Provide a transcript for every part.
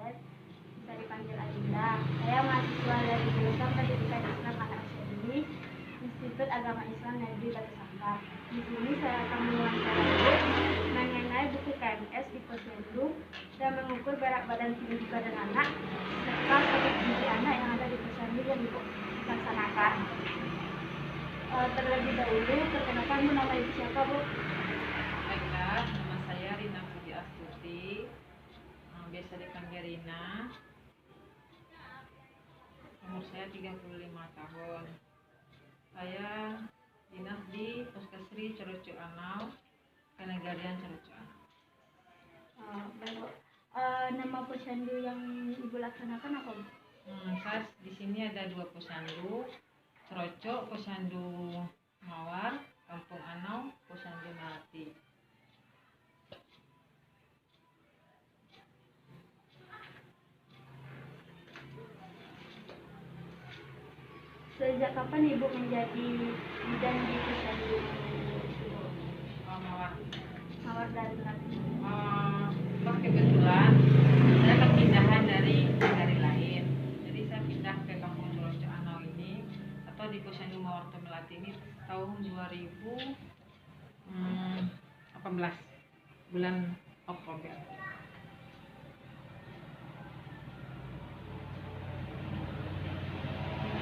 Elizabeth, bisa dipanggil Adinda. Saya mahasiswa dari jurusan Pendidikan Islam Al-Asy'ari, Institut Agama Islam Negeri Batu Sangkar. Di sini saya akan mewawancarai mengenai buku KMS di Posyandu dan mengukur berat badan tinggi badan anak serta status gizi anak yang ada di Posyandu yang dilaksanakan. Terlebih dahulu, perkenalkan Bu, nama Ibu siapa, Bu? Baiklah, nama saya Rina Putri Astuti, biasa dipanggil Rina. Umur saya 35 tahun. Saya dinas di Puskesri Cerucu Anau, Kenegarian Cerucu Anau. Nama posyandu yang Ibu laksanakan apa, Bu? Saya di sini ada 2 posyandu, Cerocok, Posyandu Mawar, Kampung Anau, Posyandu Melati. Sejak kapan Ibu menjadi bidan di posyandu Mawar dan Melati? Kebetulan saya perpindahan dari lain, jadi saya pindah ke Kampung Cerucu Anau ini atau di Posyandu Mawar Melati ini tahun 2018 bulan Oktober.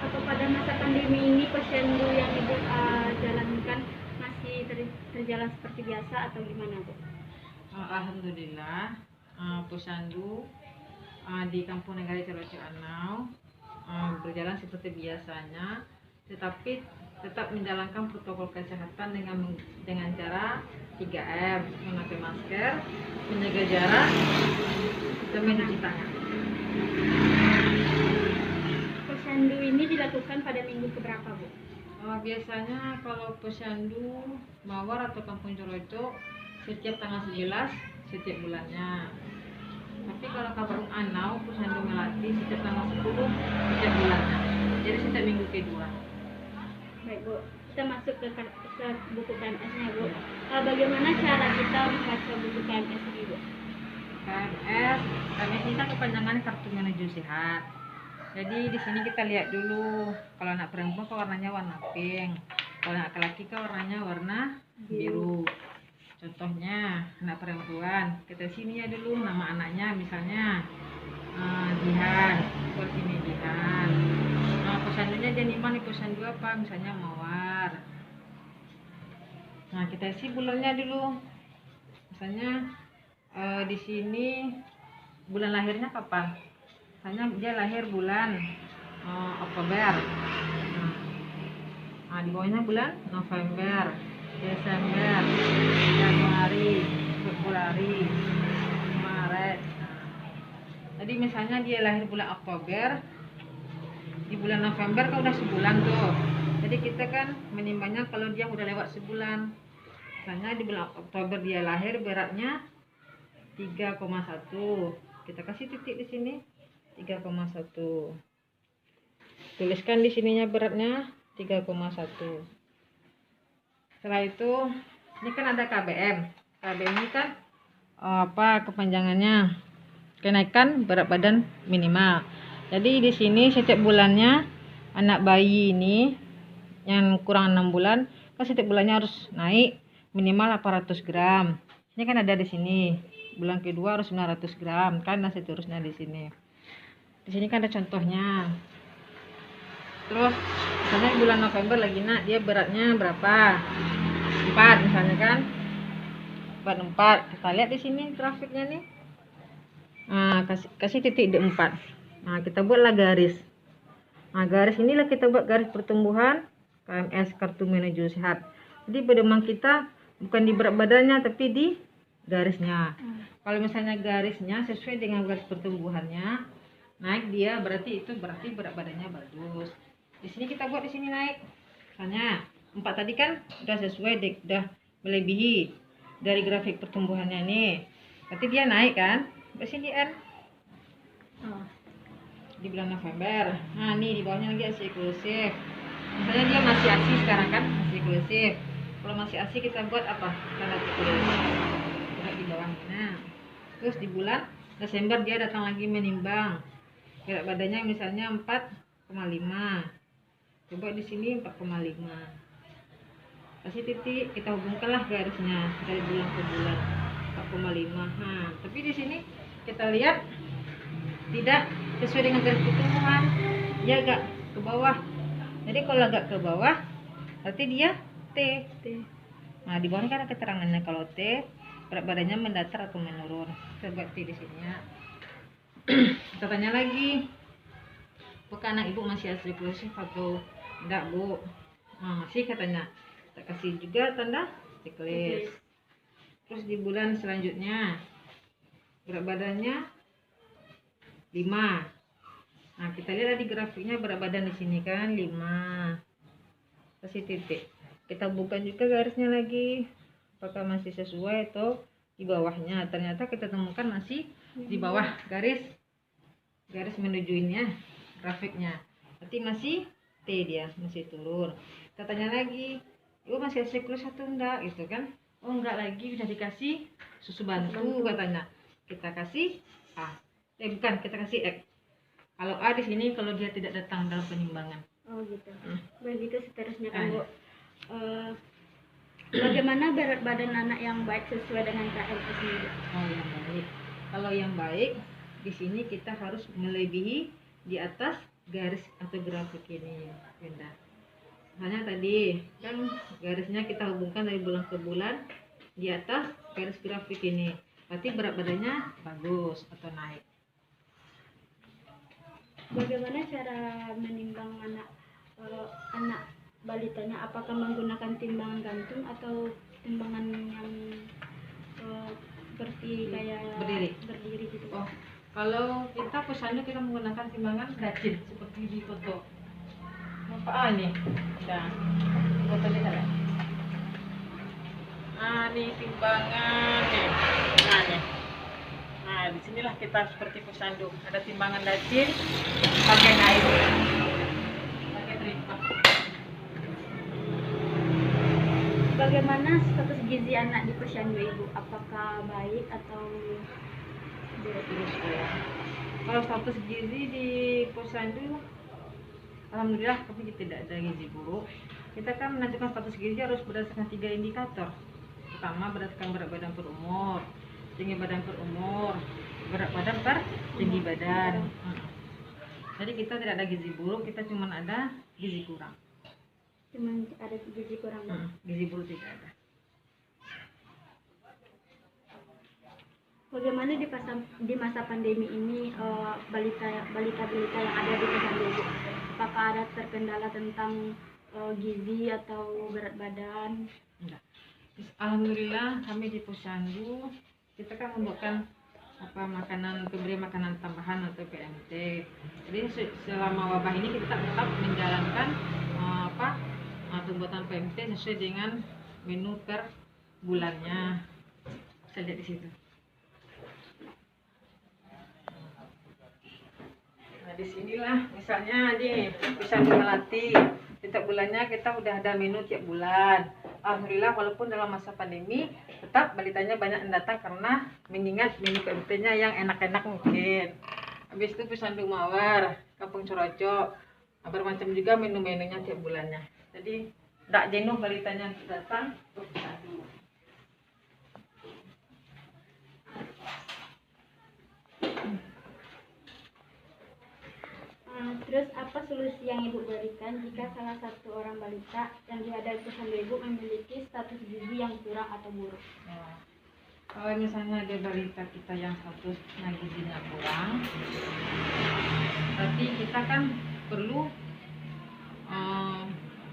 Atau pada masa pandemi ini posyandu yang Ibu jalankan masih terjalan seperti biasa atau gimana, Bu? Alhamdulillah, posyandu di Kampung Negari Cerucu Anau berjalan seperti biasanya, tetapi tetap menjalankan protokol kesehatan dengan cara 3M, memakai masker, menjaga jarak, dan mencuci tangan. Posyandu ini dilakukan pada minggu keberapa, Bu? Biasanya kalau posyandu Mawar atau Kampung Cerucu setiap tanggal 11 setiap bulannya. Tapi kalau Kampung Anau, Posyandu Melati setiap tanggal 10 setiap bulannya. Jadi setiap minggu kedua. Baik, Bu. Kita masuk ke buku KMS-nya, Bu. Bagaimana cara kita membaca buku KMS ini, Bu? KMS ini kan kepanjangan Kartu Menuju Sehat. Jadi di sini kita lihat dulu, kalau anak perempuan kan warnanya warna pink, kalau anak laki kan warnanya warna biru. Contohnya anak perempuan, kita sini ya dulu nama anaknya, misalnya Jihan, buat sini Jihan. Posyandunya Jeniman, posyandu apa? Misalnya Mawar. Nah kita isi bulannya dulu, misalnya di sini bulan lahirnya kapan? Misalnya dia lahir bulan Oktober. Nah di bawahnya bulan November, Desember, Januari, Februari, Maret. Jadi misalnya dia lahir bulan Oktober, di bulan November kan udah sebulan tuh. Jadi kita kan menimbangnya kalau dia udah lewat sebulan. Misalnya di bulan Oktober dia lahir, beratnya 3,1. Kita kasih titik di sini 3,1. Tuliskan di sininya beratnya 3,1. Setelah itu, ini kan ada KBM. KBM ini kan kepanjangannya? Kenaikan berat badan minimal. Jadi di sini setiap bulannya anak bayi ini yang kurang 6 bulan, kan setiap bulannya harus naik minimal 800 gram. Ini kan ada di sini. Bulan kedua harus 900 gram, kan dan seterusnya di sini. Di sini kan ada contohnya. Terus misalnya bulan November lagi nak, dia beratnya berapa? 4 misalnya kan. 4. Kita lihat di sini grafiknya nih. Nah, kasih titik di 4. Nah, kita buatlah garis. Nah, garis inilah kita buat garis pertumbuhan KMS, Kartu Menuju Sehat. Jadi pedoman kita bukan di berat badannya tapi di garisnya. Kalau misalnya garisnya sesuai dengan garis pertumbuhannya naik, dia berarti berat badannya bagus. Di sini kita buat di sini naik. Misalnya 4 tadi kan udah sesuai, udah melebihi dari grafik pertumbuhannya nih. Berarti dia naik kan? Di sini N. Di bulan November. Nah, nih di bawahnya lagi ASI eksklusif. Misalnya dia masih ASI sekarang kan, masih eksklusif. Kalau masih ASI kita buat apa? Tanda tulis. Buat di bawahnya. Terus di bulan Desember dia datang lagi menimbang. Berat badannya misalnya 4,5. Coba di sini 4,5. Kasih titik, kita hubungkanlah garisnya dari bulan ke bulan 4,5. Nah, tapi di sini kita lihat tidak sesuai dengan garis pertumbuhan, dia agak ke bawah. Jadi kalau agak ke bawah berarti dia T. Nah, di bawah kan ada keterangannya kalau T berat badannya mendatar atau menurun. Kita buat T di sini ya. Kita tanya lagi, apakah anak ibu masih asli eksklusif atau enggak, Bu? Nah, masih katanya. Kita kasih juga tanda checklist. Terus di bulan selanjutnya berat badannya 5. Nah, kita lihat di grafiknya berat badan di sini kan 5. Kasih titik. Kita buka juga garisnya lagi. Apakah masih sesuai atau di bawahnya? Ternyata kita temukan masih di bawah garis menuju ini ya, grafiknya. Berarti masih T, dia masih turun. Kita tanya lagi, ibu masih siklus atau enggak gitu kan? Oh, enggak lagi, udah dikasih susu bantu katanya. Kita kasih A. Bukan, kita kasih X. Kalau A di sini kalau dia tidak datang dalam penimbangan. Oh gitu. Begitu seterusnya kan, Bu. Bagaimana berat badan anak yang baik sesuai dengan KMS sendiri? Oh, yang baik. Kalau yang baik di sini kita harus melebihi di atas garis atau grafik ini, Bunda. Hanya tadi kan garisnya kita hubungkan dari bulan ke bulan di atas garis grafik ini. Berarti berat badannya bagus atau naik. Bagaimana cara menimbang anak balitanya? Apakah menggunakan timbangan gantung atau timbangan yang seperti kayak berdiri gitu? Oh, kalau kita posyandu kita menggunakan timbangan gajin seperti di foto. Apa nih? Nah, fotonya ada. Nah, ini timbangan nih. Nah, nih. Nah, disinilah kita seperti posyandu. Ada timbangan gajin pakai naik. Pakai terima. Bagaimana status gizi anak di posyandu ibu? Apakah baik atau buruk? Kalau status gizi di posyandu, alhamdulillah kami tidak ada gizi buruk. Kita kan menentukan status gizi harus berdasarkan 3 indikator. Pertama berdasarkan berat badan per umur, tinggi badan per umur, berat badan per tinggi badan. Jadi kita tidak ada gizi buruk, kita cuma ada gizi kurang. Cuman ada gizi kurang. Gizi buruk tidak ada. Bagaimana di masa pandemi ini balita yang ada di posyandu? Apakah ada terkendala tentang gizi atau berat badan? Enggak. Alhamdulillah kami di posyandu kita kan membuatkan pemberi makanan tambahan atau PMT. Jadi selama wabah ini kita tetap menjalankan pembuatan PMT sesuai dengan menu per bulannya. Saya lihat di situ. Nah, disinilah misalnya nih posyandu Melati. Setiap bulannya kita udah ada menu tiap bulan. Alhamdulillah walaupun dalam masa pandemi tetap balitanya banyak yang datang karena mengingat menu PMT-nya yang enak-enak mungkin. Habis itu posyandu Mawar, Kampung Corocok, bermacam juga menu-menunya tiap bulannya. Jadi tidak jenuh balitanya untuk datang ke posyandu. Terus apa solusi yang ibu berikan jika salah satu orang balita yang dihadapi posyandu ibu memiliki status gizi yang kurang atau buruk? Nah, kalau misalnya ada balita kita yang statusnya gizinya kurang, berarti kita kan perlu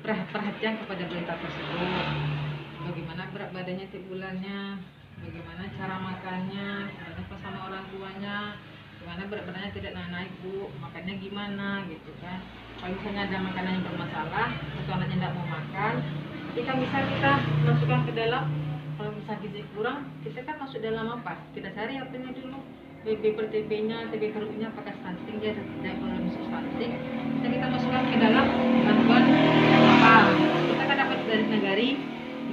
perhatian kepada balita tersebut. Bagaimana berat badannya tiap bulannya, bagaimana cara makannya, apa sama orang tuanya, gimana berat badannya tidak naik Bu, makannya gimana gitu kan. Kalau misalnya ada makanan yang bermasalah atau anaknya tidak mau makan, kita bisa masukkan ke dalam. Kalau misalnya gizi kurang, kita kan masuk dalam apa? Kita cari apanya dulu, BB per TB-nya, TB per U-nya apakah stunting, dia tidak belum stunting. Kita masukkan ke dalam bantuan apa? Kita kan dapat dari negari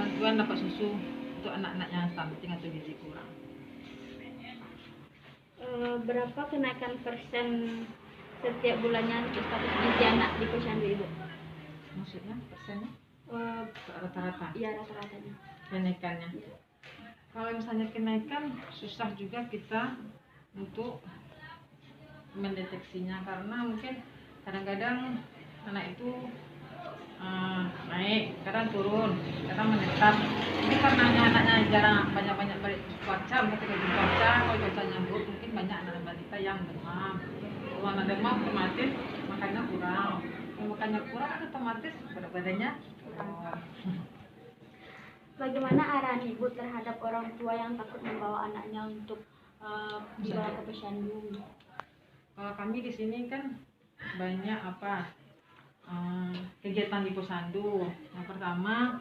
bantuan dapat susu untuk anak-anak yang stunting atau gizi kurang. berapa kenaikan persen setiap bulannya untuk status gizi anak di posyandu Ibu? Maksudnya persennya? Eh, Rata-rata Iya, rata-ratanya. kenaikannya. Iya. Kalau misalnya kenaikan, susah juga kita untuk mendeteksinya karena mungkin kadang-kadang anak itu naik, kadang turun, kadang menetap. Ini karena anaknya jarang banyak-banyak cuaca, mungkin terjadi cuaca, kalau cuacanya buruk mungkin banyak anak balita yang demam. Kalau anak demam otomatis makannya kurang. Kalau makannya kurang otomatis berat badannya kurang. Bagaimana arahan Ibu terhadap orang tua yang takut membawa anaknya untuk dibawa ke posyandu? Kalau kami di sini kan banyak kegiatan di posyandu. Yang pertama,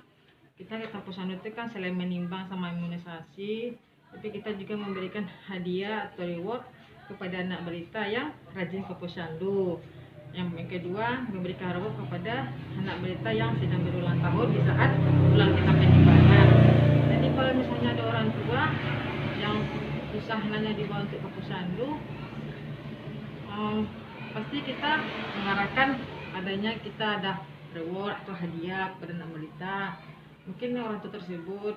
kita kegiatan posyandu itu kan selain menimbang sama imunisasi, tapi kita juga memberikan hadiah atau reward kepada anak balita yang rajin ke posyandu. Yang kedua, memberikan reward kepada anak balita yang sedang berulang tahun di saat ulang kita penimbangan. Jadi kalau misalnya ada orang tua yang susah nanya dibawa untuk ke posyandu, pasti kita mengarahkan adanya kita ada reward atau hadiah kepada anak balita. Mungkin orang tua tersebut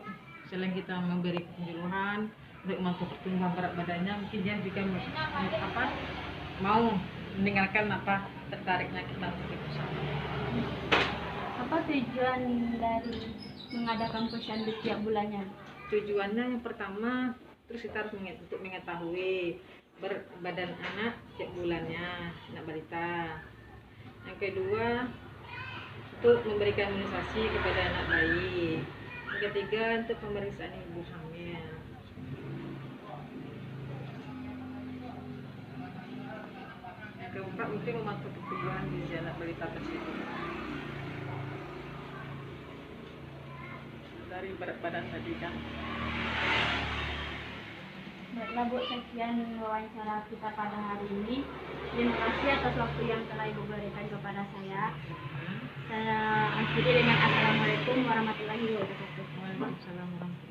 selain kita memberi penyuluhan untuk memantau pertumbuhan berat badannya, mungkin dia juga mau mendengarkan tertariknya kita untuk ke posyandu. Apa tujuan dari mengadakan posyandu tiap bulannya? Tujuannya yang pertama, terus kita harus untuk mengetahui berat badan anak tiap bulannya, anak balita. Yang kedua, untuk memberikan imunisasi kepada anak bayi. Yang ketiga, untuk pemeriksaan ibu hamil. Yang keempat, mungkin memantau pertumbuhan gizi anak balita tersebut dari berat badan tadi kan. Baiklah Bu, sekian wawancara kita pada hari ini. Terima kasih atas waktu yang telah Ibu berikan kepada saya. Saya akhiri dengan Assalamualaikum warahmatullahi wabarakatuh. Waalaikumsalam warahmatullahi wabarakatuh.